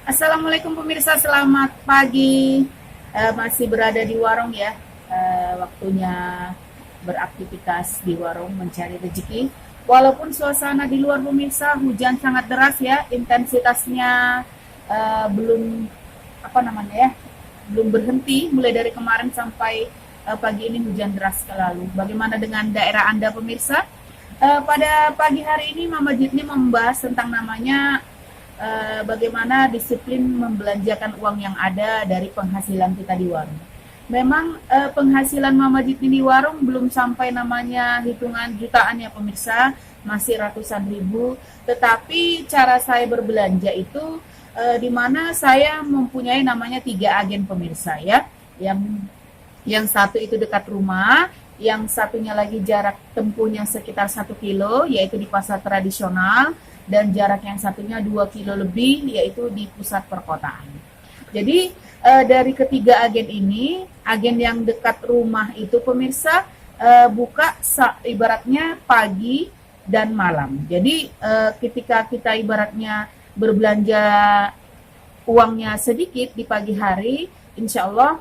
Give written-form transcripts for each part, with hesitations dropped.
Assalamualaikum pemirsa, selamat pagi. Masih berada di warung ya. Waktunya beraktivitas di warung mencari rezeki. Walaupun suasana di luar pemirsa hujan sangat deras ya, intensitasnya belum apa namanya ya, belum berhenti mulai dari kemarin sampai pagi ini hujan deras selalu. Bagaimana dengan daerah Anda pemirsa? Pada pagi hari ini Mama Jitni membahas tentang namanya bagaimana disiplin membelanjakan uang yang ada dari penghasilan kita di warung. Memang penghasilan Mama Jitni di warung belum sampai namanya hitungan jutaan ya pemirsa, masih ratusan ribu. Tetapi cara saya berbelanja itu di mana saya mempunyai namanya 3 agen pemirsa ya, yang satu itu dekat rumah, yang satunya lagi jarak tempuhnya sekitar 1 kilo, yaitu di pasar tradisional, dan jarak yang satunya 2 kilo lebih, yaitu di pusat perkotaan. Jadi dari ketiga agen ini, agen yang dekat rumah itu pemirsa buka ibaratnya pagi dan malam. Jadi ketika kita ibaratnya berbelanja uangnya sedikit di pagi hari, insya Allah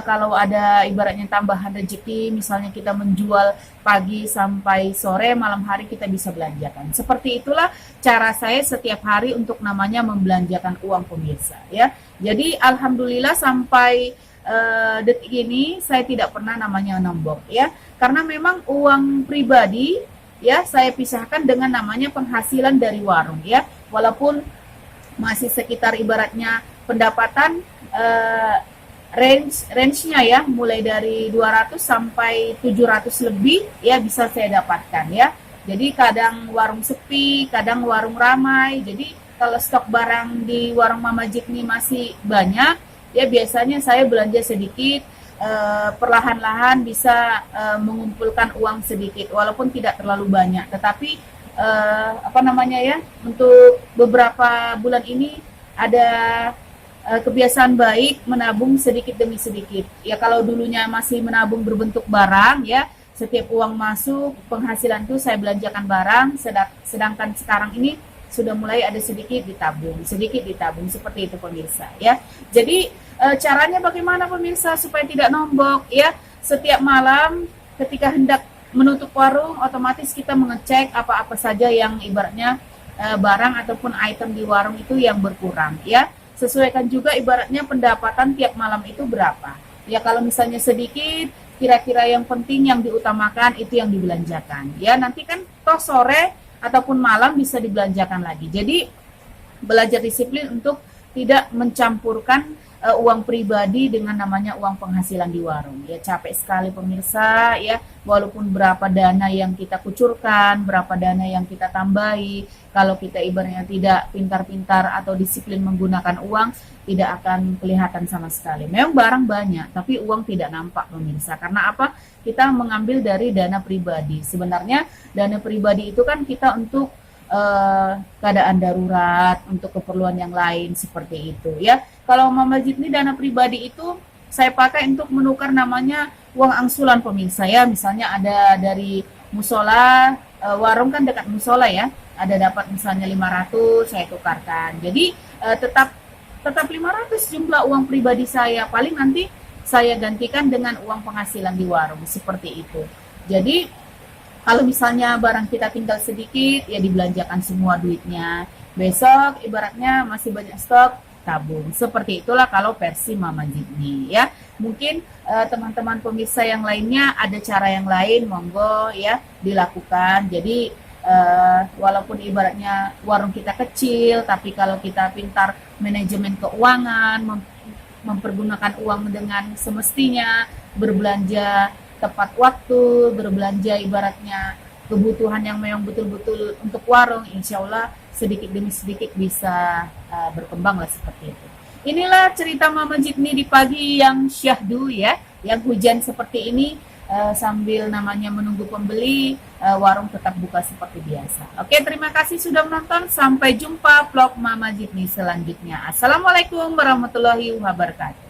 kalau ada ibaratnya tambahan rezeki, misalnya kita menjual pagi sampai sore, malam hari kita bisa belanjakan. Seperti itulah cara saya setiap hari untuk namanya membelanjakan uang pemirsa ya. Jadi alhamdulillah sampai detik ini saya tidak pernah namanya nombok ya, karena memang uang pribadi ya saya pisahkan dengan namanya penghasilan dari warung ya, walaupun masih sekitar ibaratnya pendapatan range-nya ya, mulai dari 200 sampai 700 lebih ya bisa saya dapatkan ya. Jadi kadang warung sepi, kadang warung ramai. Jadi kalau stok barang di warung Mama Jitni masih banyak, ya biasanya saya belanja sedikit, perlahan-lahan bisa mengumpulkan uang sedikit walaupun tidak terlalu banyak. Tetapi apa namanya ya, untuk beberapa bulan ini ada kebiasaan baik menabung sedikit demi sedikit. Ya kalau dulunya masih menabung berbentuk barang ya, setiap uang masuk penghasilan itu saya belanjakan barang, sedangkan sekarang ini sudah mulai ada sedikit ditabung seperti itu pemirsa ya. Jadi caranya bagaimana pemirsa supaya tidak nombok ya? Setiap malam ketika hendak menutup warung, otomatis kita mengecek apa-apa saja yang ibaratnya barang ataupun item di warung itu yang berkurang ya. Sesuaikan juga ibaratnya pendapatan tiap malam itu berapa. Ya kalau misalnya sedikit, kira-kira yang penting yang diutamakan itu yang dibelanjakan. Ya nanti kan toh sore ataupun malam bisa dibelanjakan lagi. Jadi belajar disiplin untuk tidak mencampurkan uang pribadi dengan namanya uang penghasilan di warung. Ya capek sekali pemirsa ya, walaupun berapa dana yang kita kucurkan, berapa dana yang kita tambahi, kalau kita ibaratnya tidak pintar-pintar atau disiplin menggunakan uang, tidak akan kelihatan sama sekali. Memang barang banyak, tapi uang tidak nampak pemirsa. Karena apa? Kita mengambil dari dana pribadi. Sebenarnya dana pribadi itu kan kita untuk keadaan darurat, untuk keperluan yang lain seperti itu ya. Kalau Mama Jitni dana pribadi itu saya pakai untuk menukar namanya uang angsuran pemirsa ya. Misalnya ada dari musola, warung kan dekat musola ya, ada dapat misalnya 500 saya tukarkan. Jadi tetap 500 jumlah uang pribadi saya, paling nanti saya gantikan dengan uang penghasilan di warung seperti itu. Jadi kalau misalnya barang kita tinggal sedikit, ya dibelanjakan semua duitnya. Besok ibaratnya masih banyak stok, tabung. Seperti itulah kalau versi Mama Jitni ya. Mungkin teman-teman pemirsa yang lainnya ada cara yang lain, monggo ya dilakukan. Jadi walaupun ibaratnya warung kita kecil, tapi kalau kita pintar manajemen keuangan, mempergunakan uang dengan semestinya, berbelanja tepat waktu, berbelanja ibaratnya kebutuhan yang memang betul-betul untuk warung, insya Allah sedikit demi sedikit bisa berkembang lah seperti itu. Inilah cerita Mama Jitni di pagi yang syahdu ya, yang hujan seperti ini, sambil namanya menunggu pembeli, warung tetap buka seperti biasa. Oke, terima kasih sudah menonton, sampai jumpa vlog Mama Jitni selanjutnya. Assalamualaikum warahmatullahi wabarakatuh.